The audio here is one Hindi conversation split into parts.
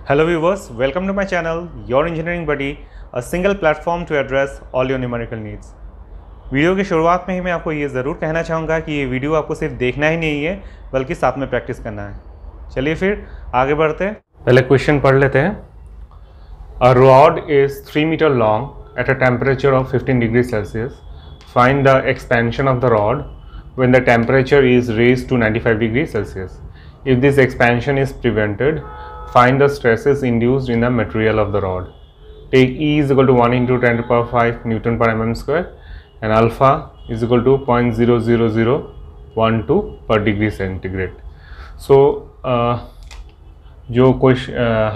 Hello viewers, welcome to my channel, Your Engineering Buddy, a single platform to address all your numerical needs. Video की शुरुआत में ही मैं आपको ये ज़रूर कहना चाहूँगा कि ये वीडियो आपको सिर्फ देखना ही नहीं है बल्कि साथ में प्रैक्टिस करना है। चलिए फिर आगे बढ़ते हैं। पहले क्वेश्चन पढ़ लेते हैं। A rod is 3 metre long at a temperature of 15 degree Celsius. Find the expansion of the rod when the temperature is raised to 95 degrees Celsius. If this expansion is prevented, find the stresses induced in the material of the rod. Take E is equal to 1 into 10 to the power 5 Newton per mm square and alpha is equal to 0.00012 per degree centigrade. So जो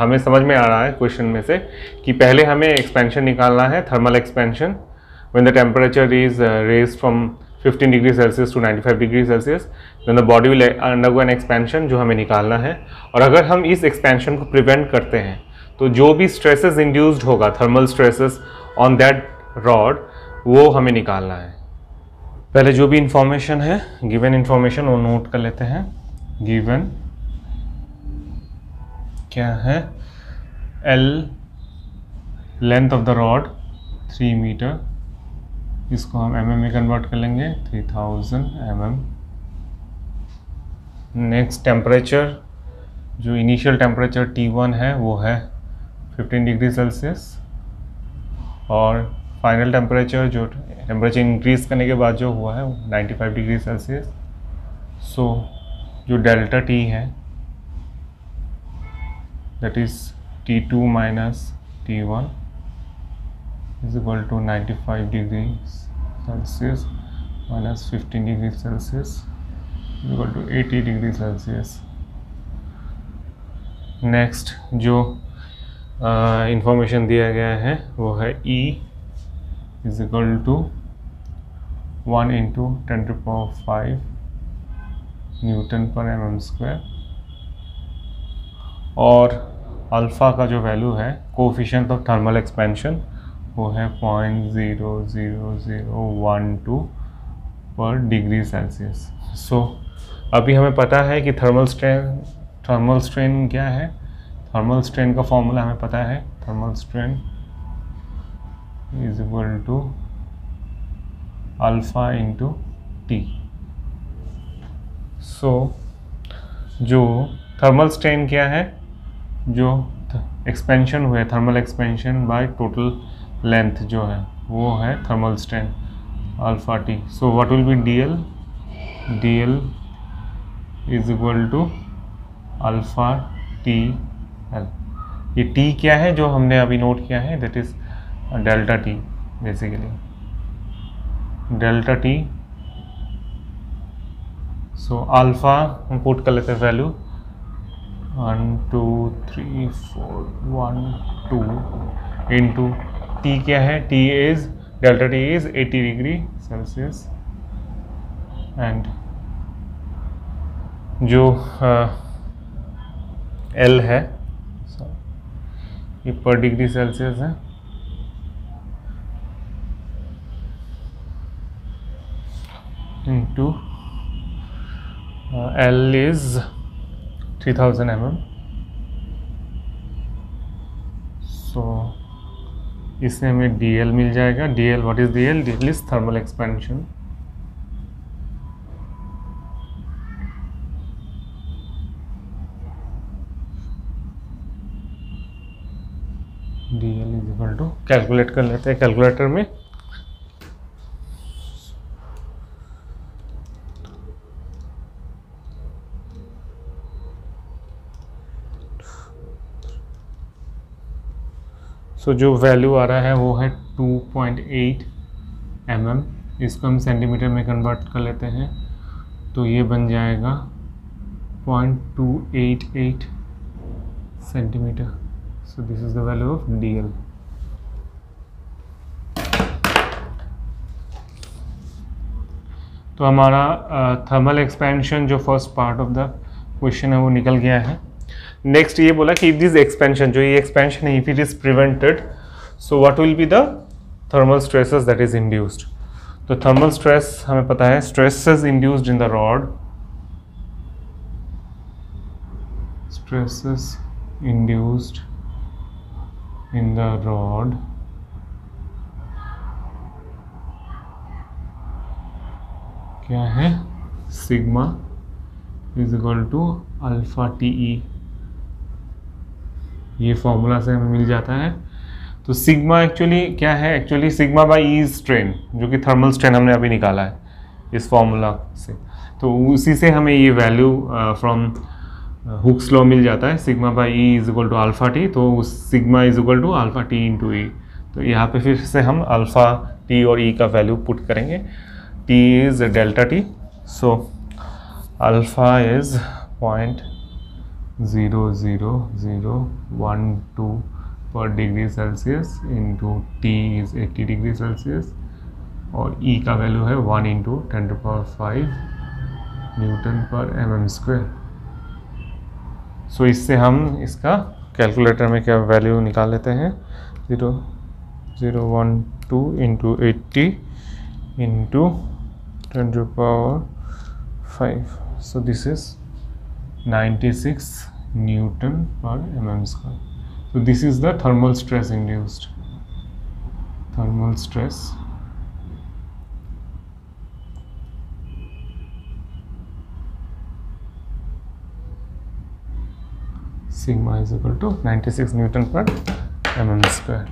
हमें समझ में आ रहा है क्वेश्चन में से कि पहले हमें एक्सपेंशन निकालना है, thermal expansion when the temperature is raised from 15 degree Celsius to 95 degree Celsius, then the body will undergo an expansion जो हमें निकालना है। और अगर हम इस एक्सपेंशन को प्रिवेंट करते हैं तो जो भी स्ट्रेसेस इंड्यूस्ड होगा, thermal stresses on that rod, वो हमें निकालना है। पहले जो भी इंफॉर्मेशन है, गिवन इंफॉर्मेशन, वो नोट कर लेते हैं। गिवन क्या है? L length of the rod 3 metre, इसको हम mm में कन्वर्ट कर लेंगे, 3000 mm। नेक्स्ट टेम्परेचर, जो इनिशियल टेम्परेचर T1 है वो है 15 डिग्री सेल्सियस, और फाइनल टेम्परेचर, जो टेम्परेचर इंक्रीज करने के बाद जो हुआ है 95 डिग्री सेल्सियस। सो जो डेल्टा T है that is T2 minus T1 is equal to 95 degrees Celsius minus 15 degrees Celsius is equal to 80 degrees Celsius। Next जो इंफॉर्मेशन दिया गया है वो है E is equal to 1 into 10 to the power 5 Newton पर mm स्क्वायर, और अल्फ़ा का जो वैल्यू है, कोफिशिएंट ऑफ थर्मल एक्सपेंशन, वो है 0.00012 पर डिग्री सेल्सियस। सो अभी हमें पता है कि थर्मल स्ट्रेन क्या है। थर्मल स्ट्रेन का फॉर्मूला हमें पता है, thermal strain is equal to alpha into T. So जो थर्मल स्ट्रेन क्या है, जो एक्सपेंशन हुए, thermal expansion by total length जो है वो है thermal strain alpha T. So what will be DL is equal to alpha T L. ये टी क्या है जो हमने अभी नोट किया है, that is delta T, basically delta T. So alpha हम पुट कर लेते हैं वैल्यू 1 2 3 4 1 2 इंटू T क्या है, T is delta T is 80 degree Celsius, and जो L है ये पर डिग्री सेल्सियस है, into L is 3000 mm। So इससे हमें DL मिल जाएगा। DL, what is DL? DL is thermal expansion. DL is equal to, calculate कर लेते हैं कैलकुलेटर में। तो जो वैल्यू आ रहा है वो है 2.8 mm। इसको हम सेंटीमीटर में कन्वर्ट कर लेते हैं तो ये बन जाएगा 0.288 centimetre. So this is the value of DL। तो हमारा थर्मल एक्सपेंशन जो first part of the question है वो निकल गया है। नेक्स्ट ये बोला कि इफ दिस एक्सपेंशन, जो ये एक्सपेंशन है, if it is prevented, so what will be the thermal stresses that is induced. तो थर्मल स्ट्रेस हमें पता है, stresses induced in the rod, stresses induced in the rod क्या है, sigma is equal to alpha T E. ये फॉर्मूला से हमें मिल जाता है। तो सिग्मा एक्चुअली क्या है, actually sigma by E strain, जो कि थर्मल स्ट्रेन हमने अभी निकाला है इस फॉर्मूला से। तो उसी से हमें ये वैल्यू फ्रॉम हुक्स लॉ मिल जाता है, sigma by E is equal to alpha T. तो sigma is equal to alpha T into E. तो यहाँ पे फिर से हम अल्फा टी और ई का वैल्यू पुट करेंगे। T is delta T, so alpha is 0.00012 पर degree Celsius into T is 80 degree Celsius, और ई का वैल्यू है 1 इंटू 10⁵ न्यूटन पर mm²। सो इससे हम इसका कैलकुलेटर में क्या वैल्यू निकाल लेते हैं, 0.012 into 80 into 10⁵। So this is 96 Newton पर mm²। So this is the thermal stress induced. Thermal stress sigma is equal to 96 Newton per mm²।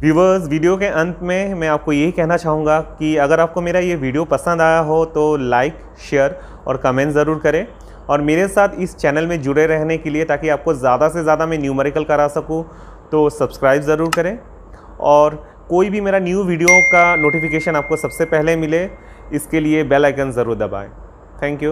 Viewers, video के अंत में मैं आपको यही कहना चाहूँगा कि अगर आपको मेरा ये वीडियो पसंद आया हो तो लाइक, शेयर और कमेंट ज़रूर करें, और मेरे साथ इस चैनल में जुड़े रहने के लिए, ताकि आपको ज़्यादा से ज़्यादा मैं न्यूमेरिकल करा सकूँ, तो सब्सक्राइब ज़रूर करें। और कोई भी मेरा न्यू वीडियो का नोटिफिकेशन आपको सबसे पहले मिले, इसके लिए बेल आइकन ज़रूर दबाएँ। Thank you.